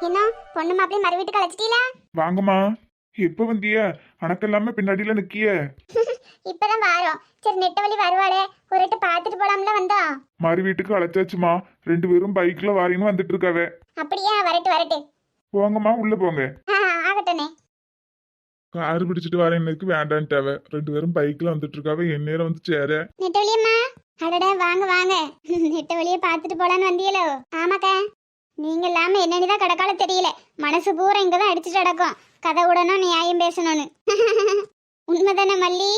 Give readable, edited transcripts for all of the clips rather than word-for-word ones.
என்ன பொண்ணு மாப்பிள்ளை மறு வீட்டுக்கு அழைச்சிட்டீங்களா? வாங்கம்மா. எப்ப வந்திய? அணக்கெல்லாம பின்னாடியில நிக்கிய. இப்பதான் வாரோம். சரி நெட்ட வழி வருவாளே, ஒரு எட்டு பாத்துட்டு போலாம்ல வந்தோம். மறு வீட்டுக்கு அழைச்சாச்சுமா. 2 பேரும் பைக்ல வாரின்னு வந்துட்டு இருக்காவ. அப்படியா? வரட்டு வரட்டு. போங்கம்மா, உள்ள போங்க. ஆகட்டனே. கார் பிடிச்சிட்டு வரேன்னுக்கு வேண்டான்ட்டாவ. 2 பேரும் பைக்ல வந்துட்டு இருக்காவ. என் நேரம் வந்து சேர. நெட்ட வழியம்மா, அடடா வாங்க வாங்க. நெட்ட வழிய பாத்துட்டு போலான்னு வந்தியலோ? ஆமாக்கா. நீங்க இல்லாம என்னன்னுதான் கடக்கால தெரியல. மனசு பூரா இங்கதான் அடிச்சுட்டு அடக்கும். கதை விடணும், நியாயம் பேசணும்னு. உண்மைதானே மல்லி?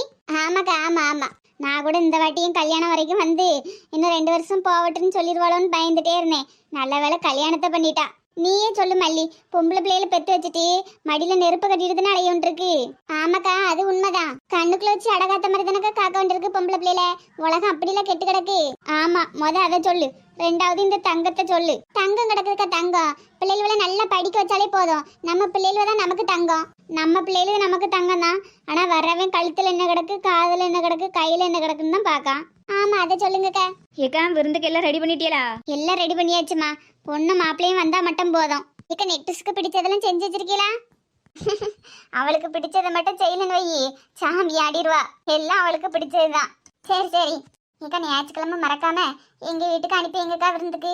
ஆமாக்கா, ஆமா ஆமா. நான் கூட இந்த வாட்டியும் கல்யாணம் வரைக்கும் வந்து இன்னும் 2 வருஷம் போவட்டுன்னு சொல்லிடுவாளோன்னு பயந்துட்டே இருந்தேன். நல்ல வேளை கல்யாணத்தை பண்ணிட்டா. நீயே சொல்லு மல்லி, பொம்பளை பிள்ளையில பெத்து வச்சுட்டு மடியில நெருப்பு கட்டிட்டு அடைய இருக்கு. ஆமாக்கா, அது உண்மைதான். கண்ணுக்குள்ள வச்சு அடகாத்த மாதிரி தானக்கா காக்க வேண்டியிருக்கு பொம்பளை பிள்ளையில. உலகம் அப்படிலாம் கெட்டு கிடக்கு. ஆமா, அதை சொல்லு. 2வது இந்த தங்கத்தை சொல்லு. தங்கம் கிடக்குதுக்கா தங்கம். பிள்ளைகளை நல்லா படிக்க வச்சாலே போதும். நம்ம பிள்ளைகள் தான் நமக்கு தங்கம். நம்ம பிள்ளைகளுக்கு நமக்கு தங்கம் தான். ஆனா வர்றவன் கழுத்துல என்ன கிடக்கு, காதுல என்ன கிடக்கு, கையில என்ன கிடக்குன்னு தான் பாக்கான். ஆமா, அதை சொல்லுங்கக்கா. ஏக்கா, விருந்துக்கு எல்லாம் ரெடி பண்ணிட்டியலா? எல்லாம் ரெடி பண்ணியாச்சுமா. பொண்ணு மாப்பிள்ளையும் வந்தா மட்டும் போதும். இக்க நெட்டுஸ்க்கு பிடிச்சதெல்லாம் செஞ்சு வச்சிருக்கீங்களா? அவளுக்கு பிடிச்சதை மட்டும் செய்யலன்னு வை, சாமி ஆடிடுவா. எல்லாம் அவளுக்கு பிடிச்சதுதான். சரி சரி. இக்கா ஞாயிற்றுக்கிழமை மறக்காம எங்க வீட்டுக்கு அனுப்பி எங்கக்கா விருந்துக்கு.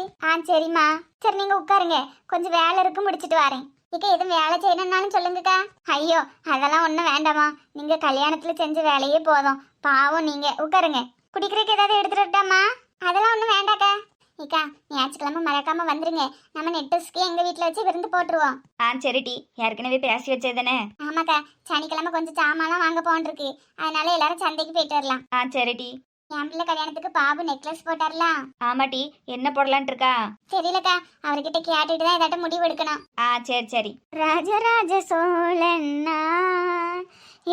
சரிம்மா. சரி நீங்க உட்காருங்க, கொஞ்சம் வேலை இருக்கு, முடிச்சிட்டு வரேன். இக்கா எதுவும் வேலை செய்யணும்னாலும் சொல்லுங்கக்கா. ஐயோ அதெல்லாம் ஒன்றும் வேண்டாமா. நீங்க கல்யாணத்துல செஞ்ச வேலையே போதும். பாவம் நீங்க. உட்காருங்க. குடிக்கிறதுக்கு ஏதாவது எடுத்துட்டாமா? அதெல்லாம் ஒன்றும் வேண்டாக்கா. இக்கா ஞாயிற்றுக்கிழமை மறக்காம வந்துருங்க. நம்ம நெட்டுஸ்க்கு எங்க வீட்டுல வச்சு விருந்து போட்டுருவோம். சரிடி, ஏற்கனவே பேசி வச்சதுதானே? ஆமாக்கா, சனிக்கிழமை கொஞ்சம் சாமான்லாம் வாங்க போன்றிருக்கு. அதனால எல்லாரும் சந்தைக்கு போயிட்டு வரலாம். சரிடி. என் பிள்ளை கல்யாணத்துக்கு பாபு நெக்லஸ் போட்டார்லாம். ஆமாட்டி, என்ன போடலான் இருக்கா? தெரியலக்கா, அவர்கிட்ட கேட்டுட்டு தான் ஏதாட்டும் முடிவு எடுக்கணும். சரி சரி. ராஜராஜ சோழன் நான்,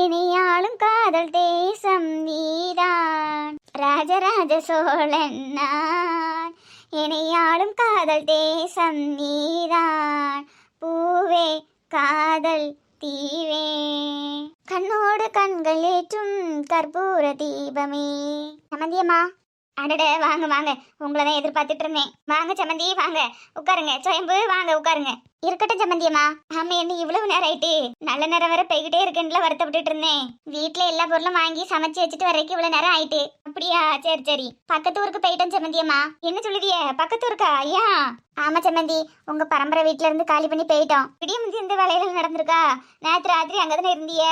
இனியாளும் காதல் தேசம் நீதான். ராஜராஜ சோழன் நான், இனியாளும் காதல் தேசம் நீதான். பூவே காதல் தீவே, கண்ணோடு கண்கள் ஏற்றும் கற்பூர தீபமே. சமந்தியம்மா. அடட வாங்க வாங்க, உங்களை தான் எதிர்பார்த்துட்டு இருந்தேன். வாங்க சமந்தி, வாங்க உட்காருங்க. சுயம்பு வாங்க உட்காருங்க. இருக்கட்டும் சமந்தியம்மா. ஆமா, என்ன இவ்வளவு நேரம் ஆயிட்டு? நல்ல நேரம் வர போய்கிட்டே இருக்குன்னு வருத்தப்பட்டு இருந்தேன். வீட்டுல எல்லா பொருளும் வாங்கி சமைச்சு வச்சுட்டு வரைக்கும் இவ்வளவு நேரம் ஆயிட்டு. அப்படியா? சரி சரி. பக்கத்து ஊருக்கு போயிட்டோம் சமந்தியம்மா. என்ன சொல்லுதிய? பக்கத்து ஊருக்கா? ஐயா ஆமா சம்மந்தி, உங்க பரம்பரை வீட்டுல இருந்து காலி பண்ணி போயிட்டோம். விடிய முந்தி இந்த வேலைகள் நடந்திருக்கா? நேற்று ராத்திரி அங்கதானே இருந்திய?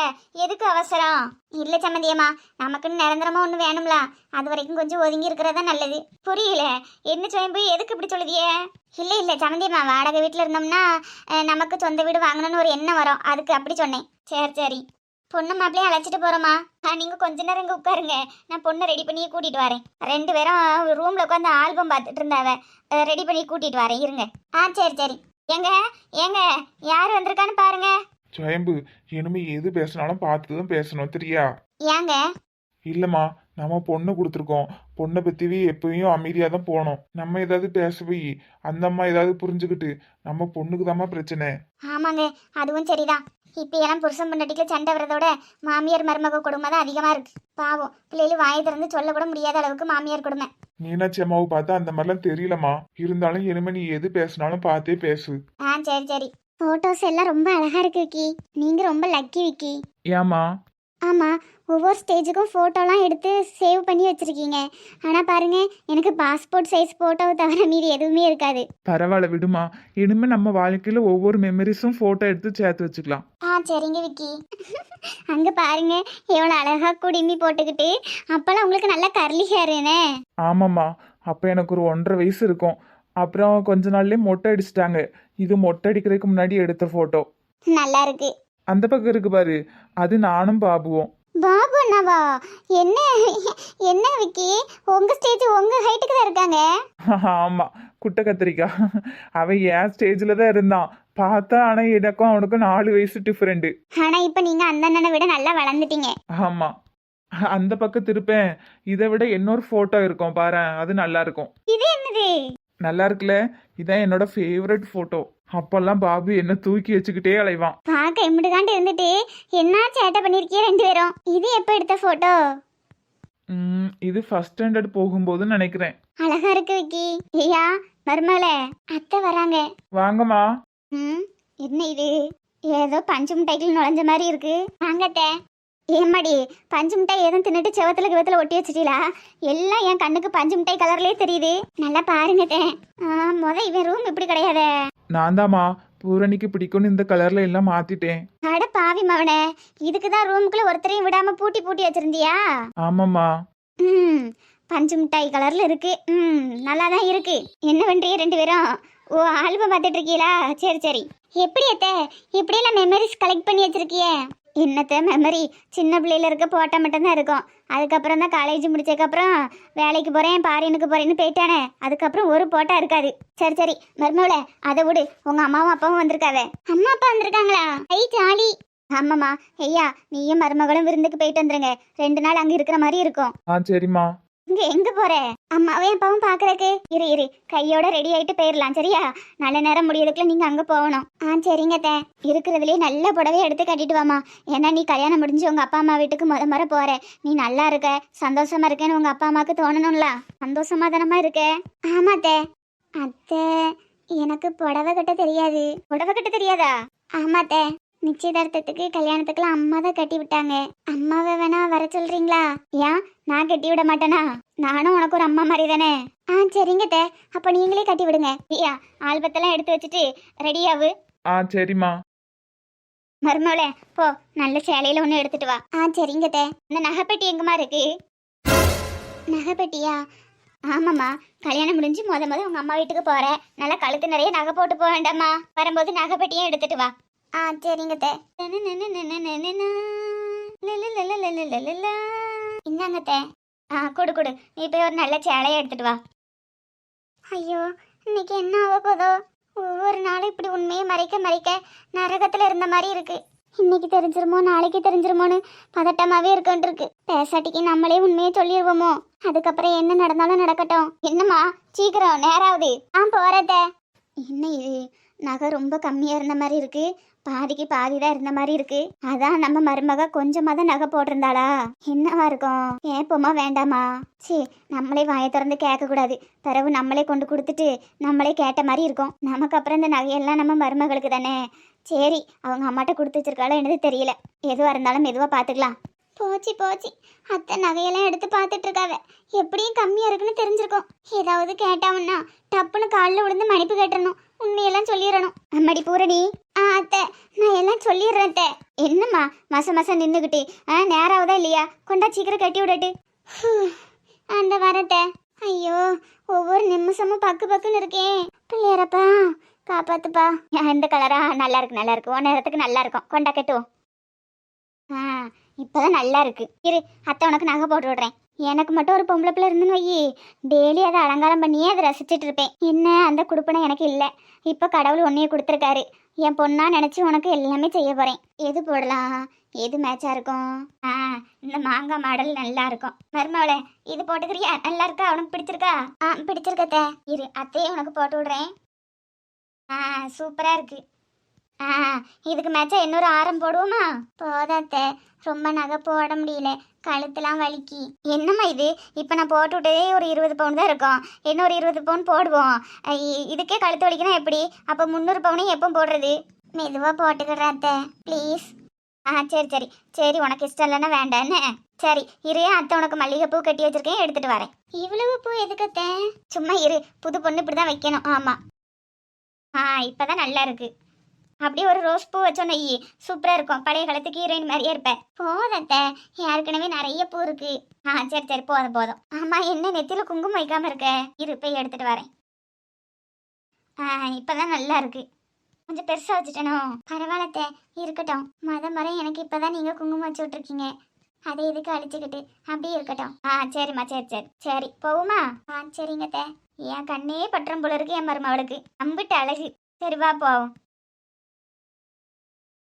எதுக்கு அவசரம்? இல்ல சம்மந்தியம்மா, நமக்குன்னு நிரந்தரமா ஒண்ணு வேணும்ல. அது வரைக்கும் கொஞ்சம் ஒதுங்கி இருக்கிறதா நல்லது. புரியல, என்ன சுயம்பு எதுக்கு இப்படி சொல்லுதிய? இல்ல இல்ல சம்மந்தியம்மா, வாடகை வீட்டுல இருந்தோம்னா நமக்கு சொந்த வீடு வாங்கணும்னு ஒரு எண்ணம் வரும், அதுக்கு அப்படி சொன்னேன். சரி சரி. பொண்ணு மாப்பிள்ளையும் அழைச்சிட்டு போறோமா? நீங்க கொஞ்ச நேரம் இங்க உட்காருங்க, நான் பொண்ணை ரெடி பண்ணி கூட்டிட்டு வரேன். 2 பேரும் ரூம்ல உட்காந்து ஆல்பம் பார்த்துட்டு இருந்தாவ. ரெடி பண்ணி கூட்டிட்டு வரேன், இருங்க. சரி சரி. ஏங்க ஏங்க, யார் வந்திருக்கான்னு பாருங்க. சுயம்பு, இனிமே எது பேசினாலும் பார்த்துதான் பேசணும், தெரியா? ஏங்க? இல்லம்மா, நம்ம பொண்ணு கொடுத்துருக்கோம். பொண்ணை பத்திவே எப்பயும் அமைதியா தான் போனோம். நம்ம ஏதாவது பேச போய் அந்த அம்மா ஏதாவது புரிஞ்சுக்கிட்டு நம்ம பொண்ணுக்கு தாம்மா பிரச்சனை. ஆமாங்க, அதுவும் சரிதான். இப்ப எல்லாம் புருஷன் பொண்டாட்டிக்கு சண்டை வரதோட மாமியார் மருமக கொடுமை தான் அதிகமா இருக்கு. பாவம், பிள்ளைகள் வாயை திறந்து சொல்ல கூட முடியாத அளவுக்கு மாமியார் கொடுமை. மீனாட்சி அம்மாவை பார்த்தா அந்த மாதிரிலாம் தெரியலம்மா. இருந்தாலும் இனிமே நீ எது பேசினாலும் பார்த்தே பேசு. சரி சரி. போட்டோஸ் எல்லாம் ரொம்ப அழகா இருக்கு விக்கி. நீங்க ரொம்ப லக்கி விக்கி. ஏமா? ஆமா, ஒவ்வொரு ஸ்டேஜுக்கும் ஃபோட்டோலாம் எடுத்து சேவ் பண்ணி வச்சிருக்கீங்க. ஆனால் பாருங்க, எனக்கு பாஸ்போர்ட் சைஸ் ஃபோட்டோவை தவிர மீதி எதுவுமே இருக்காது. பரவாயில்ல விடுமா, இனிமே நம்ம வாழ்க்கையில ஒவ்வொரு மெமரிஸும் போட்டோ எடுத்து சேர்த்து வச்சுக்கலாம். சரிங்க விக்கி. அங்க பாருங்க, எவ்வளோ அழகா குடிமி போட்டுக்கிட்டு. அப்பெல்லாம் உங்களுக்கு நல்லா கர்லி ஹேருனே. ஆமாம்மா, அப்போ எனக்கு ஒரு 1.5 வயசு இருக்கும். அப்புறம் கொஞ்ச நாள்லயே மொட்டை அடிச்சிட்டாங்க. இது மொட்டை அடிக்கிறதுக்கு முன்னாடி எடுத்த போட்டோ. நல்லா இருக்கு. அந்த பக்கம் இருக்கு பாரு, அது நானும் பாபுவோம். பாபு அண்ணாவா? என்ன என்ன விக்கி, உங்க ஸ்டேஜ் உங்க ஹைட்டுக்கு தான் இருக்காங்க. ஆமா, குட்டை கத்திரிக்கா. அவன் என் ஸ்டேஜ்ல தான் இருந்தான் பார்த்தா. ஆனா எனக்கும் அவனுக்கும் 4 வயசு டிஃபரெண்ட். ஆனா இப்ப நீங்க அந்த அண்ணனை விட நல்லா வளர்ந்துட்டீங்க. ஆமா, அந்த பக்கம் திருப்பேன். இதை விட இன்னொரு போட்டோ இருக்கும் பாரு, அது நல்லா இருக்கும். இது என்னது? நல்லா இருக்குல்ல? இதான் என்னோட ஃபேவரட் போட்டோ. அப்பெல்லாம் பாபு என்ன தூக்கி வச்சுக்கிட்டே அலைவான். பார்க்க எம்பிட்டுக்காண்டு இருந்துட்டு என்ன சேட்டை பண்ணிருக்கீங்க 2 பேரும். இது எப்ப எடுத்த போட்டோ? இது ஃபர்ஸ்ட் ஸ்டாண்டர்ட் போகும்போது நினைக்கிறேன். அழகா இருக்கு விக்கி. ஐயா மருமகளே, அத்தை வராங்க. வாங்கம்மா. ம் என்ன இது ஏதோ பஞ்சு மிட்டாய்க்குள்ள நுழைஞ்ச மாதிரி இருக்கு. வாங்கத்தே. ஏம்மாடி பஞ்சு மிட்டாய் எதுவும் தின்னுட்டு செவத்துல கிவத்துல ஒட்டி வச்சிட்டீங்களா? எல்லாம் என் கண்ணுக்கு பஞ்சு மிட்டாய் கலர்லயே தெரியுது. நல்லா பாருங்கத்தே. இவன் ரூம் இப்படி கிடையாதே. நான் தாம்மா பூரணிக்கு பிடிக்கும்னு இந்த கலர்ல எல்லாம் மாத்திட்டேன். அட பாவி மவனே, இதுக்கு தான் ரூமுக்குள்ள ஒருத்தரையும் விடாம பூட்டி பூட்டி வச்சிருந்தியா? ஆமாம்மா. ம் பஞ்சு மிட்டாய் கலர்ல இருக்கு. நல்லா தான் இருக்கு. என்ன பண்றீங்க ரெண்டு பேரும்? ஓ ஆல்பம் பார்த்துட்டு இருக்கீங்களா? சரி சரி. எப்படி அத்தை இப்படியெல்லாம் மெமரிஸ் கலெக்ட் பண்ணி வச்சிருக்கியே? என்னத்த மெமரி, சின்ன பிள்ளையில இருக்க போட்டா மட்டும்தான் இருக்கும். அதுக்கப்புறம் தான் காலேஜ் முடிச்சதுக்கப்புறம் வேலைக்கு போறேன் பாரினுக்கு போறேன்னு போயிட்டானே, அதுக்கப்புறம் ஒரு போட்டா இருக்காது. சரி சரி மருமவளே அதை விடு. உங்க அம்மாவும் அப்பாவும் வந்திருக்காவே. அம்மா அப்பா வந்திருக்காங்களா? ஐ ஜாலி. ஆமாம்மா. ஐயா நீயும் மருமகளும் விருந்துக்கு போயிட்டு வந்துருங்க. 2 நாள் அங்க இருக்கிற மாதிரி இருக்கும். சரிம்மா. இங்க எங்க போற? அம்மாவையும் அப்பாவும் பாக்குறக்கு. இரு கையோட ரெடி ஆயிட்டு போயிடலாம் சரியா? நல்ல நேரம் முடியறதுக்குள்ள நீங்க அங்க போகணும். சரிங்க தே. இருக்கிறதுலயே நல்ல புடவை எடுத்து கட்டிட்டு வாமா. ஏன்னா நீ கல்யாணம் முடிஞ்சு உங்க அப்பா அம்மா வீட்டுக்கு முறை போற. நீ நல்லா இருக்க சந்தோஷமா இருக்கேன்னு உங்க அப்பா அம்மாவுக்கு தோணணும்ல. சந்தோஷமா தானமா இருக்க? ஆமா தே. அத்தை எனக்கு புடவை கட்ட தெரியாது. புடவை கட்ட தெரியாதா? ஆமா தே. நிச்சயதார்த்தத்துக்கு கல்யாணத்துக்குலாம் அம்மா தான் கட்டி விட்டாங்க. அம்மாவை வேணா வர சொல்றீங்களா? ஏன் நான் கட்டி விட மாட்டேனா? நானும் உனக்கு ஒரு அம்மா மாதிரி தானே. சரிங்க தே. அப்ப நீங்களே கட்டி விடுங்க. ஐயா ஆல்பத்தெல்லாம் எடுத்து வச்சுட்டு ரெடியாவு. சரிம்மா. மருமவளே போ நல்ல சேலையில ஒண்ணு எடுத்துட்டு வா. சரிங்க தே. இந்த நகைப்பெட்டி எங்கம்மா இருக்கு? நகைப்பெட்டியா? ஆமாம்மா. கல்யாணம் முடிஞ்சு முத உங்க அம்மா வீட்டுக்கு போற. நல்லா கழுத்து நிறைய நகை போட்டு போக வேண்டாம்மா. வரும்போது நகைப்பெட்டியும் எடுத்துட்டு வா. சரிங்க தே. இந்தாங்க தே. கொடு. நீ போய் ஒரு நல்ல சேலையை எடுத்துட்டு வா. ஐயோ இன்னைக்கு என்ன ஆக போதோ? ஒவ்வொரு நாளும் இப்படி உண்மையை மறைக்க நரகத்துல இருந்த மாதிரி இருக்கு. இன்னைக்கு தெரிஞ்சிருமோ நாளைக்கு தெரிஞ்சிருமோன்னு பதட்டமாவே இருக்கு. பேசாட்டிக்கு நம்மளே உண்மையை சொல்லிடுவோமோ? அதுக்கப்புறம் என்ன நடந்தாலும் நடக்கட்டும். என்னம்மா சீக்கிரம் நேராவது. போறத. என்ன இது நகை ரொம்ப கம்மியா இருந்த மாதிரி இருக்கு. பாதிக்கு பாதிதான் இருந்த மாதிரி இருக்கு. அதான் நம்ம மருமக கொஞ்சமா தான் நகை போட்டிருந்தாளா? என்னவா இருக்கும்? ஏப்போமா வேண்டாமா? நம்மளே வாயை திறந்து கேட்க கூடாது. பிறகு நம்மளே கொண்டு கொடுத்துட்டு நம்மளே கேட்ட மாதிரி இருக்கும். நமக்கு அப்புறம் இந்த நகையெல்லாம் நம்ம மருமகளுக்கு தானே. சரி அவங்க அம்மாட்ட கொடுத்து வச்சிருக்காளோ என்னது தெரியல. எதுவா இருந்தாலும் மெதுவா பாத்துக்கலாம். போச்சு அத்தை நகையெல்லாம் எடுத்து பார்த்துட்டு இருக்காவ. எப்படியும் கம்மியா இருக்குன்னு தெரிஞ்சிருக்கும். ஏதாவது கேட்டாவுன்னா டப்புன்னு காலில் விழுந்து மன்னிப்பு கேட்டுறணும். உண்மையெல்லாம் சொல்லிடணும். அம்மாடி பூரணி. அத்தை நான் எல்லாம் சொல்லிடுறேன் அத்தை. என்னம்மா மாசம் நின்றுக்கிட்டு நேராவதா இல்லையா? கொண்டா சீக்கிரம் கட்டி விடட்டு. அந்த வரத்தை. ஐயோ ஒவ்வொரு நிமிஷமும் பக்குன்னு இருக்கேன். பிள்ளையாரப்பா காப்பாத்துப்பா. இந்த கலரா நல்லா இருக்கு. உன் நேரத்துக்கு நல்லா இருக்கும். கொண்டா கட்டுவோம். இப்பதான் நல்லா இருக்கு. இரு அத்தை உனக்கு நகை போட்டு விடுறேன். எனக்கு மட்டும் ஒரு பொம்பளை பிள்ளை இருந்துன்னு வையி டெய்லி அதை அலங்காரம் பண்ணியே அதை ரசிச்சுட்டு இருப்பேன். என்ன அந்த குடுப்பனை எனக்கு இல்லை. இப்போ கடவுள் ஒன்னையே கொடுத்துருக்காரு. என் பொண்ணா நினைச்சு உனக்கு எல்லாமே செய்ய போறேன். எது போடலாம்? எது மேட்சா இருக்கும்? இந்த மாங்காய் மாடல் நல்லா இருக்கும். மருமவளே இது போட்டுக்கிறியா? நல்லா இருக்கா? உனக்கு பிடிச்சிருக்கா? பிடிச்சிருக்கத்த. இரு அத்தையே உனக்கு போட்டு விடுறேன். சூப்பரா இருக்கு. இதுக்கு மேட்சா இன்னொரு ஆரம் போடுவோமா? போதாத்த ரொம்ப நகை போட முடியல. கழுத்துலாம் வலிக்கி. என்னம்மா இது? இப்போ நான் போட்டு விட்டதே ஒரு 20 பவுன் தான் இருக்கும். இன்னொரு 20 பவுன் போடுவோம். இதுக்கே கழுத்து வலிக்கணும் எப்படி? அப்போ 300 பவுனையும் எப்போ போடுறது? மெதுவாக போட்டுக்கிறேன் ப்ளீஸ். சரி உனக்கு இஷ்டம் இல்லைன்னா வேண்டான்னு. சரி இரு அத்தை உனக்கு மல்லிகைப்பூ கட்டி வச்சிருக்கேன் எடுத்துட்டு வரேன். இவ்வளவு பூ எதுக்கத்த? சும்மா இரு புது பொண்ணு இப்படி தான் வைக்கணும். ஆமாம் இப்போதான் நல்லா இருக்கு. அப்படியே ஒரு ரோஸ் பூ வச்சோன்னு சூப்பரா இருக்கும். பழைய காலத்துக்கு ஹீரோயின் மாதிரியே இருப்பேன். போதத்த ஏற்கனவே நிறைய பூ இருக்கு. சரி போதும். ஆமா என்ன நெத்தில குங்குமம் வைக்காம இருக்க? இரு போய் எடுத்துட்டு வரேன். இப்பதான் நல்லா இருக்கு. கொஞ்சம் பெருசா வச்சுட்டேனோ? பரவாயில்லத்த இருக்கட்டும். முறை எனக்கு இப்பதான் நீங்க குங்குமம் வச்சு விட்டுருக்கீங்க. அதை எதுக்கு அழிச்சுக்கிட்டு அப்படியே இருக்கட்டும். சரிம்மா சரி போகுமா? சரிங்கத்த. என் கண்ணே பற்றம் போல இருக்கு என் மருமவளுக்கு. அம்பிட்டு அழகு. சரி வா போவோம்.